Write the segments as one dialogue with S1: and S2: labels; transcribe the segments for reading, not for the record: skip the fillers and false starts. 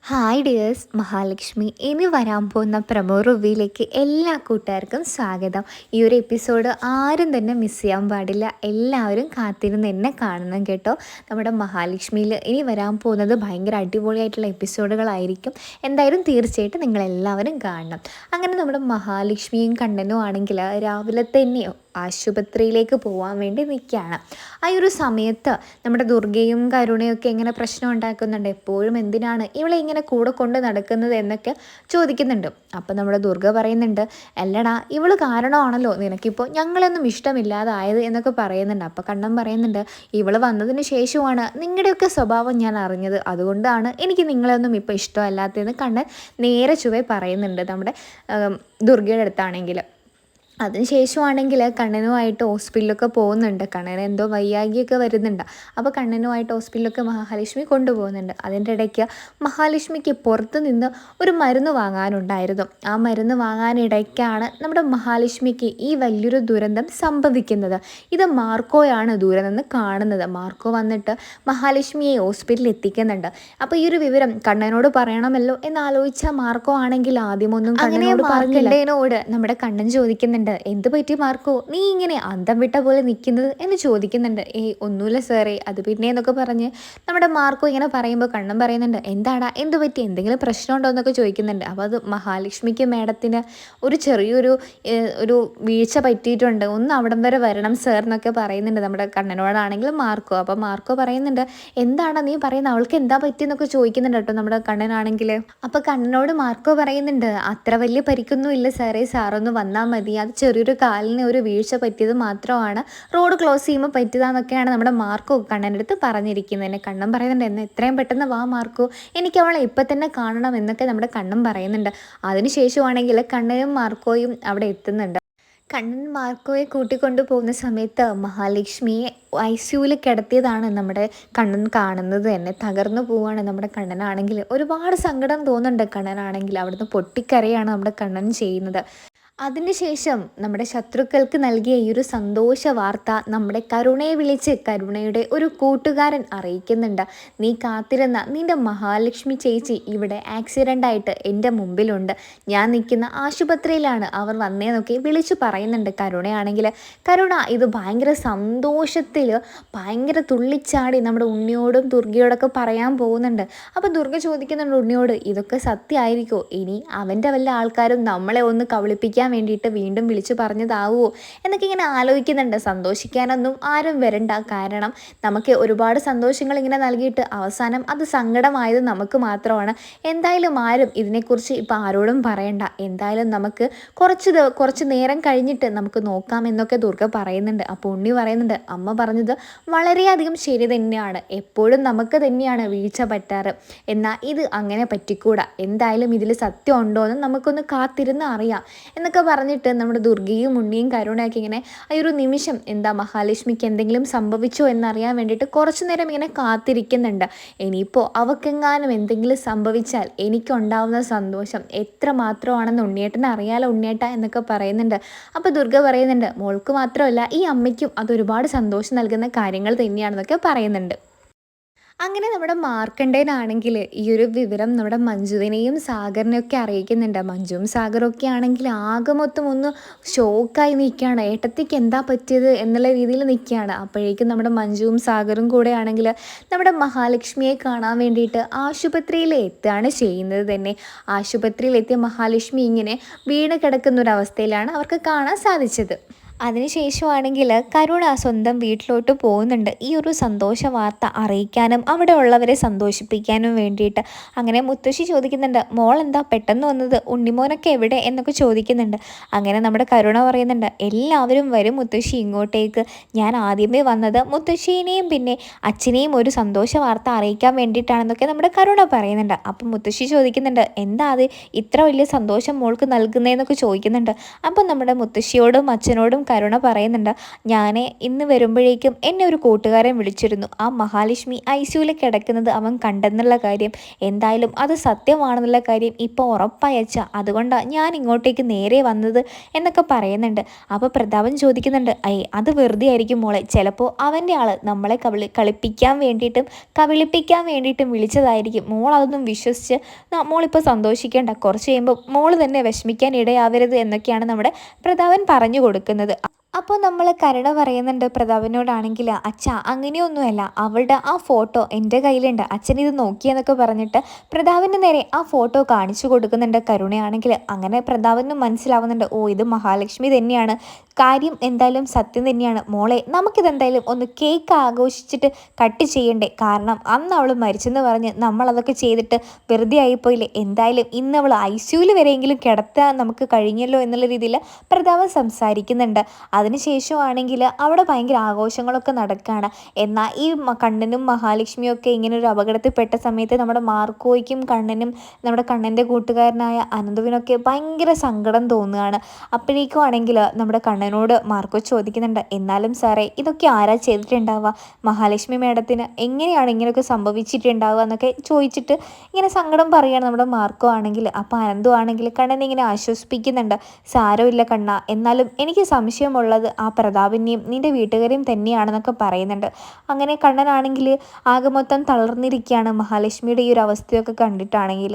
S1: Hi dears, Mahalakshmi ഇനി വരാൻ പോകുന്ന പ്രമോ റിവ്യൂയിലേക്ക് എല്ലാ കൂട്ടുകാർക്കും സ്വാഗതം. ഈ ഒരു എപ്പിസോഡ് ആരും തന്നെ മിസ് ചെയ്യാൻ പാടില്ല. എല്ലാവരും കാത്തിരുന്ന് എന്നെ കാണണം കേട്ടോ. നമ്മുടെ മഹാലക്ഷ്മിയിൽ ഇനി വരാൻ പോകുന്നത് ഭയങ്കര അടിപൊളിയായിട്ടുള്ള എപ്പിസോഡുകളായിരിക്കും. എന്തായാലും തീർച്ചയായിട്ടും നിങ്ങളെല്ലാവരും കാണണം. അങ്ങനെ നമ്മുടെ മഹാലക്ഷ്മിയും കണ്ണനും ആണെങ്കിൽ രാവിലെ തന്നെയോ ആശുപത്രിയിലേക്ക് പോകാൻ വേണ്ടി നിൽക്കുകയാണ്. ആ ഒരു സമയത്ത് നമ്മുടെ ദുർഗയും കരുണയൊക്കെ ഇങ്ങനെ പ്രശ്നം ഉണ്ടാക്കുന്നുണ്ട്. എപ്പോഴും എന്തിനാണ് ഇവളെ ഇങ്ങനെ കൂടെ കൊണ്ട് നടക്കുന്നത് എന്നൊക്കെ ചോദിക്കുന്നുണ്ട്. അപ്പം നമ്മുടെ ദുർഗ പറയുന്നുണ്ട്, അല്ലടാ ഇവള് കാരണമാണല്ലോ നിനക്കിപ്പോൾ ഞങ്ങളൊന്നും ഇഷ്ടമില്ലാതായത് എന്നൊക്കെ പറയുന്നുണ്ട്. അപ്പോൾ കണ്ണൻ പറയുന്നുണ്ട്, ഇവള് വന്നതിന് ശേഷമാണ് നിങ്ങളുടെയൊക്കെ സ്വഭാവം ഞാൻ അറിഞ്ഞത്, അതുകൊണ്ടാണ് എനിക്ക് നിങ്ങളൊന്നും ഇപ്പോൾ ഇഷ്ടമല്ലാത്തതെന്ന് കണ്ണൻ നേരെ ചുവേ പറയുന്നുണ്ട് നമ്മുടെ ദുർഗയുടെ അടുത്താണെങ്കിൽ. അതിനുശേഷമാണെങ്കിൽ കണ്ണനുമായിട്ട് ഹോസ്പിറ്റലിലൊക്കെ പോകുന്നുണ്ട്. കണ്ണന് എന്തോ വയ്യാകിയൊക്കെ വരുന്നുണ്ട്. അപ്പോൾ കണ്ണനുമായിട്ട് ഹോസ്പിറ്റലിലൊക്കെ മഹാലക്ഷ്മി കൊണ്ടുപോകുന്നുണ്ട്. അതിൻ്റെ ഇടയ്ക്ക് മഹാലക്ഷ്മിക്ക് പുറത്ത് നിന്ന് ഒരു മരുന്ന് വാങ്ങാനുണ്ടായിരുന്നു. ആ മരുന്ന് വാങ്ങാനിടയ്ക്കാണ് നമ്മുടെ മഹാലക്ഷ്മിക്ക് ഈ വലിയൊരു ദുരന്തം സംഭവിക്കുന്നത്. ഇത് മാർക്കോയാണ് ദൂരെ നിന്ന് കാണുന്നത്. മാർക്കോ വന്നിട്ട് മഹാലക്ഷ്മിയെ ഹോസ്പിറ്റലിൽ എത്തിക്കുന്നുണ്ട്. അപ്പോൾ ഈ ഒരു വിവരം കണ്ണനോട് പറയണമല്ലോ എന്നാലോചിച്ച മാർക്കോ ആണെങ്കിൽ ആദ്യമൊന്നും കണ്ണനോട് പറഞ്ഞില്ല. നമ്മുടെ കണ്ണൻ ചോദിക്കുന്നുണ്ട്, എന്ത് പറ്റി മാർക്കോ, നീ ഇങ്ങനെ അന്തം വിട്ട പോലെ നിൽക്കുന്നത് എന്ന് ചോദിക്കുന്നുണ്ട്. ഒന്നുമില്ല സാറേ, അത് പിന്നെ എന്നൊക്കെ പറഞ്ഞ് നമ്മുടെ മാർക്കോ ഇങ്ങനെ പറയുമ്പോൾ കണ്ണൻ പറയുന്നുണ്ട്, എന്താടാ എന്ത് പറ്റി, എന്തെങ്കിലും പ്രശ്നമുണ്ടോ എന്നൊക്കെ ചോദിക്കുന്നുണ്ട്. അപ്പോൾ അത് മഹാലക്ഷ്മിക്ക് മേഡത്തിന് ഒരു ചെറിയൊരു ഒരു വീഴ്ച പറ്റിയിട്ടുണ്ട്, ഒന്ന് അവിടം വരെ വരണം സാർ എന്നൊക്കെ പറയുന്നുണ്ട് നമ്മുടെ കണ്ണനോടാണെങ്കിലും മാർക്കോ. അപ്പോൾ മാർക്കോ പറയുന്നുണ്ട്, എന്താണ് നീ പറയുന്നത്, അവൾക്ക് എന്താ പറ്റിയെന്നൊക്കെ ചോദിക്കുന്നുണ്ട് കേട്ടോ നമ്മുടെ കണ്ണനാണെങ്കിൽ. അപ്പോൾ കണ്ണനോട് മാർക്കോ പറയുന്നുണ്ട്, അത്ര വലിയ പരിക്കൊന്നും ഇല്ല സാറേ, സാറൊന്ന് വന്നാൽ മതി, അത് ചെറിയൊരു കാലിന് ഒരു വീഴ്ച പറ്റിയത് മാത്രമാണ്, റോഡ് ക്ലോസ് ചെയ്യുമ്പോൾ പറ്റിയതാന്നൊക്കെയാണ് നമ്മുടെ മാർക്കോ കണ്ണൻ്റെ അടുത്ത് പറഞ്ഞിരിക്കുന്നത്. എന്നെ കണ്ണൻ പറയുന്നുണ്ട്, എന്നാൽ എത്രയും പെട്ടെന്ന് വാ മാർക്കോ, എനിക്ക് അവളെ ഇപ്പം തന്നെ കാണണം എന്നൊക്കെ നമ്മുടെ കണ്ണൻ പറയുന്നുണ്ട്. അതിനുശേഷമാണെങ്കിൽ കണ്ണനും മാർക്കോയും അവിടെ എത്തുന്നുണ്ട്. കണ്ണൻ മാർക്കോയെ കൂട്ടിക്കൊണ്ടു പോകുന്ന സമയത്ത് മഹാലക്ഷ്മിയെ ICUവിൽ കിടത്തിയതാണ് നമ്മുടെ കണ്ണൻ കാണുന്നത് തന്നെ. തകർന്നു പോവുകയാണ് നമ്മുടെ കണ്ണനാണെങ്കിൽ. ഒരുപാട് സങ്കടം തോന്നുന്നുണ്ട് കണ്ണനാണെങ്കിൽ. അവിടുന്ന് പൊട്ടിക്കരയാണ് നമ്മുടെ കണ്ണൻ ചെയ്യുന്നത്. അതിനുശേഷം നമ്മുടെ ശത്രുക്കൾക്ക് നൽകിയ ഈ ഒരു സന്തോഷ വാർത്ത നമ്മുടെ കരുണയെ വിളിച്ച് കരുണയുടെ ഒരു കൂട്ടുകാരൻ അറിയിക്കുന്നുണ്ട്. നീ കാത്തിരുന്ന നിൻ്റെ മഹാലക്ഷ്മി ചേച്ചി ഇവിടെ ആക്സിഡൻ്റായിട്ട് എൻ്റെ മുമ്പിലുണ്ട്, ഞാൻ നിൽക്കുന്ന ആശുപത്രിയിലാണ് അവർ വന്നേന്നൊക്കെ വിളിച്ചു പറയുന്നുണ്ട്. കരുണയാണെങ്കിൽ ഇത് ഭയങ്കര സന്തോഷത്തിൽ ഭയങ്കര തുള്ളിച്ചാടി നമ്മുടെ ഉണ്ണിയോടും ദുർഗയോടൊക്കെ പറയാൻ പോകുന്നുണ്ട്. അപ്പോൾ ദുർഗ ചോദിക്കുന്നുണ്ട് ഉണ്ണിയോട്, ഇതൊക്കെ സത്യമായിരിക്കുമോ, ഇനി അവൻ്റെ വല്ല ആൾക്കാരും നമ്മളെ ഒന്ന് കബളിപ്പിക്കാൻ വേണ്ടിയിട്ട് വീണ്ടും വിളിച്ചു പറഞ്ഞതാവുമോ എന്നൊക്കെ ഇങ്ങനെ ആലോചിക്കുന്നുണ്ട്. സന്തോഷിക്കാനൊന്നും ആരും വരണ്ട, കാരണം നമുക്ക് ഒരുപാട് സന്തോഷങ്ങൾ ഇങ്ങനെ നൽകിയിട്ട് അവസാനം അത് സങ്കടമായത് നമുക്ക് മാത്രമാണ്. എന്തായാലും ആരും ഇതിനെക്കുറിച്ച് ഇപ്പം ആരോടും പറയണ്ട, എന്തായാലും നമുക്ക് കുറച്ച് നേരം കഴിഞ്ഞിട്ട് നമുക്ക് നോക്കാം എന്നൊക്കെ ദുർഗ പറയുന്നുണ്ട്. അപ്പോൾ ഉണ്ണി പറയുന്നുണ്ട്, അമ്മ പറഞ്ഞത് വളരെയധികം ശരി തന്നെയാണ്, എപ്പോഴും നമുക്ക് തന്നെയാണ് വീഴ്ച പറ്റാറ്, എന്നാൽ ഇത് അങ്ങനെ പറ്റിക്കൂടാ, എന്തായാലും ഇതിൽ സത്യം ഉണ്ടോ എന്ന് നമുക്കൊന്ന് കാത്തിരുന്ന് അറിയാം എന്നൊക്കെ പറഞ്ഞിട്ട് നമ്മുടെ ദുർഗയും ഉണ്ണിയും കരുണയൊക്കെ ഇങ്ങനെ ആ ഒരു നിമിഷം എന്താ മഹാലക്ഷ്മിക്ക് എന്തെങ്കിലും സംഭവിച്ചോ എന്നറിയാൻ വേണ്ടിയിട്ട് കുറച്ചു നേരം ഇങ്ങനെ കാത്തിരിക്കുന്നുണ്ട്. ഇനിയിപ്പോൾ അവക്കെങ്ങാനും എന്തെങ്കിലും സംഭവിച്ചാൽ എനിക്കുണ്ടാവുന്ന സന്തോഷം എത്ര മാത്രമാണെന്ന് ഉണ്ണിയേട്ടന് അറിയാലോ ഉണ്ണിയേട്ട എന്നൊക്കെ പറയുന്നുണ്ട്. അപ്പോൾ ദുർഗ പറയുന്നുണ്ട്, മോൾക്ക് മാത്രമല്ല ഈ അമ്മയ്ക്കും അതൊരുപാട് സന്തോഷം നൽകുന്ന കാര്യങ്ങൾ തന്നെയാണെന്നൊക്കെ പറയുന്നുണ്ട്. അങ്ങനെ നമ്മുടെ മാർക്കണ്ഡേയനാണെങ്കിൽ ഈ ഒരു വിവരം നമ്മുടെ മഞ്ജുവിനെയും സാഗറിനെയൊക്കെ അറിയിക്കുന്നുണ്ട്. മഞ്ജുവും സാഗറൊക്കെ ആണെങ്കിൽ ആകെ മൊത്തം ഒന്ന് ഷോക്കായി നിൽക്കുകയാണ്. ഏട്ടത്തിക്ക് എന്താ പറ്റിയത് എന്നുള്ള രീതിയിൽ നിൽക്കുകയാണ്. അപ്പോഴേക്കും നമ്മുടെ മഞ്ജുവും സാഗറും കൂടെ ആണെങ്കിൽ നമ്മുടെ മഹാലക്ഷ്മിയെ കാണാൻ വേണ്ടിയിട്ട് ആശുപത്രിയിൽ എത്തുകയാണ് ചെയ്യുന്നത് തന്നെ. ആശുപത്രിയിലെത്തിയ മഹാലക്ഷ്മി ഇങ്ങനെ വീണ് കിടക്കുന്നൊരവസ്ഥയിലാണ് അവർക്ക് കാണാൻ സാധിച്ചത്. അതിനുശേഷമാണെങ്കിൽ കരുണ സ്വന്തം വീട്ടിലോട്ട് പോകുന്നുണ്ട് ഈ ഒരു സന്തോഷ വാർത്ത അറിയിക്കാനും അവിടെ ഉള്ളവരെ സന്തോഷിപ്പിക്കാനും വേണ്ടിയിട്ട്. അങ്ങനെ മുത്തശ്ശി ചോദിക്കുന്നുണ്ട്, മോൾ എന്താ പെട്ടെന്ന് വന്നത്, ഉണ്ണിമോനൊക്കെ എവിടെ എന്നൊക്കെ ചോദിക്കുന്നുണ്ട്. അങ്ങനെ നമ്മുടെ കരുണ പറയുന്നുണ്ട്, എല്ലാവരും വരും മുത്തശ്ശി ഇങ്ങോട്ടേക്ക്, ഞാൻ ആദ്യമേ വന്നത് മുത്തശ്ശീനെയും പിന്നെ അച്ഛനെയും ഒരു സന്തോഷ വാർത്ത അറിയിക്കാൻ വേണ്ടിയിട്ടാണെന്നൊക്കെ നമ്മുടെ കരുണ പറയുന്നുണ്ട്. അപ്പം മുത്തശ്ശി ചോദിക്കുന്നുണ്ട്, എന്താ അത് ഇത്ര വലിയ സന്തോഷം മോൾക്ക് നൽകുന്നതെന്നൊക്കെ ചോദിക്കുന്നുണ്ട്. അപ്പം നമ്മുടെ മുത്തശ്ശിയോടും അച്ഛനോടും കരുണ പറയുന്നുണ്ട്, ഞാൻ ഇന്ന് വരുമ്പോഴേക്കും എന്നെ ഒരു കൂട്ടുകാരൻ വിളിച്ചിരുന്നു. ആ മഹാലക്ഷ്മി ഐസിയുവിൽ കിടക്കുന്നത് അവൻ കണ്ടെന്നുള്ള കാര്യം, എന്തായാലും അത് സത്യമാണെന്നുള്ള കാര്യം ഇപ്പോൾ ഉറപ്പായി അച്ഛാ. അതുകൊണ്ടാണ് ഞാൻ ഇങ്ങോട്ടേക്ക് നേരെ വന്നത് എന്നൊക്കെ പറയുന്നുണ്ട്. അപ്പോൾ പ്രതാപൻ ചോദിക്കുന്നുണ്ട്, അത് വെറുതെ ആയിരിക്കും മോളെ, ചിലപ്പോൾ അവൻ്റെ ആൾ നമ്മളെ കളിപ്പിക്കാൻ വേണ്ടിയിട്ടും കവിളിപ്പിക്കാൻ വേണ്ടിയിട്ടും വിളിച്ചതായിരിക്കും. മോൾ അതൊന്നും വിശ്വസിച്ച് മോളിപ്പോൾ സന്തോഷിക്കേണ്ട. കുറച്ച് കഴിയുമ്പോൾ മോള് തന്നെ വിഷമിക്കാൻ ഇടയാവരുത് എന്നൊക്കെയാണ് നമ്മുടെ പ്രതാപൻ പറഞ്ഞു കൊടുക്കുന്നത്. അപ്പോൾ നമ്മൾ കരുണ പറയുന്നുണ്ട് പ്രതാപനോടാണെങ്കിൽ, അച്ഛാ അങ്ങനെയൊന്നുമല്ല, അവളുടെ ആ ഫോട്ടോ എൻ്റെ കയ്യിലുണ്ട്, അച്ഛൻ ഇത് നോക്കിയെന്നൊക്കെ പറഞ്ഞിട്ട് പ്രതാപൻ്റെ നേരെ ആ ഫോട്ടോ കാണിച്ചു കൊടുക്കുന്നുണ്ട് കരുണയാണെങ്കിൽ. അങ്ങനെ പ്രതാപനും മനസ്സിലാവുന്നുണ്ട്, ഓ ഇത് മഹാലക്ഷ്മി തന്നെയാണ്, കാര്യം എന്തായാലും സത്യം തന്നെയാണ്. മോളെ നമുക്കിതെന്തായാലും ഒന്ന് കേക്ക് ആഘോഷിച്ചിട്ട് കട്ട് ചെയ്യണ്ടേ, കാരണം അന്ന് അവൾ മരിച്ചെന്ന് പറഞ്ഞ് നമ്മളതൊക്കെ ചെയ്തിട്ട് വെറുതെ ആയിപ്പോയില്ലേ. എന്തായാലും ഇന്ന് അവൾ ICUവിൽ വരെയെങ്കിലും കിടത്താൻ നമുക്ക് കഴിഞ്ഞല്ലോ എന്നുള്ള രീതിയിൽ പ്രതാപൻ സംസാരിക്കുന്നുണ്ട്. അതിനുശേഷമാണെങ്കിൽ അവിടെ ഭയങ്കര ആഘോഷങ്ങളൊക്കെ നടക്കുകയാണ്. എന്നാൽ ഈ കണ്ണനും മഹാലക്ഷ്മിയും ഒക്കെ ഇങ്ങനെ ഒരു അപകടത്തിൽപ്പെട്ട സമയത്ത് നമ്മുടെ മാർക്കോയ്ക്കും കണ്ണനും നമ്മുടെ കണ്ണൻ്റെ കൂട്ടുകാരനായ അനന്തുവിനൊക്കെ ഭയങ്കര സങ്കടം തോന്നുകയാണ്. അപ്പോഴേക്കും ആണെങ്കിൽ നമ്മുടെ കണ്ണനോട് മാർക്കോ ചോദിക്കുന്നുണ്ട്, എന്നാലും സാറേ ഇതൊക്കെ ആരാ ചെയ്തിട്ടുണ്ടാവുക, മഹാലക്ഷ്മി മേഡത്തിന് എങ്ങനെയാണ് ഇങ്ങനെയൊക്കെ സംഭവിച്ചിട്ടുണ്ടാവുക എന്നൊക്കെ ചോദിച്ചിട്ട് ഇങ്ങനെ സങ്കടം പറയുകയാണ് നമ്മുടെ മാർക്കോ ആണെങ്കിൽ. അപ്പോൾ അനന്തു ആണെങ്കിൽ കണ്ണനെ ഇങ്ങനെ ആശ്വസിപ്പിക്കുന്നുണ്ട്, സാരമില്ല കണ്ണ, എന്നാലും എനിക്ക് സംശയമുള്ളത് ആ പ്രതാപിനെയും നിൻ്റെ വീട്ടുകാരെയും തന്നെയാണെന്നൊക്കെ പറയുന്നുണ്ട്. അങ്ങനെ കണ്ണനാണെങ്കിൽ ആകെ മൊത്തം തളർന്നിരിക്കുകയാണ് മഹാലക്ഷ്മിയുടെ ഈ ഒരു അവസ്ഥയൊക്കെ കണ്ടിട്ടാണെങ്കിൽ.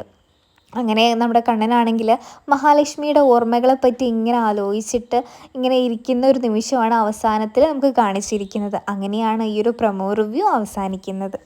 S1: അങ്ങനെ നമ്മുടെ കണ്ണനാണെങ്കിൽ മഹാലക്ഷ്മിയുടെ ഓർമ്മകളെ പറ്റി ഇങ്ങനെ ആലോചിച്ചിട്ട് ഇങ്ങനെ ഇരിക്കുന്ന ഒരു നിമിഷമാണ് അവസാനത്തിൽ നമുക്ക് കാണിച്ചിരിക്കുന്നത്. അങ്ങനെയാണ് ഈ ഒരു പ്രൊമോ റിവ്യൂ അവസാനിക്കുന്നത്.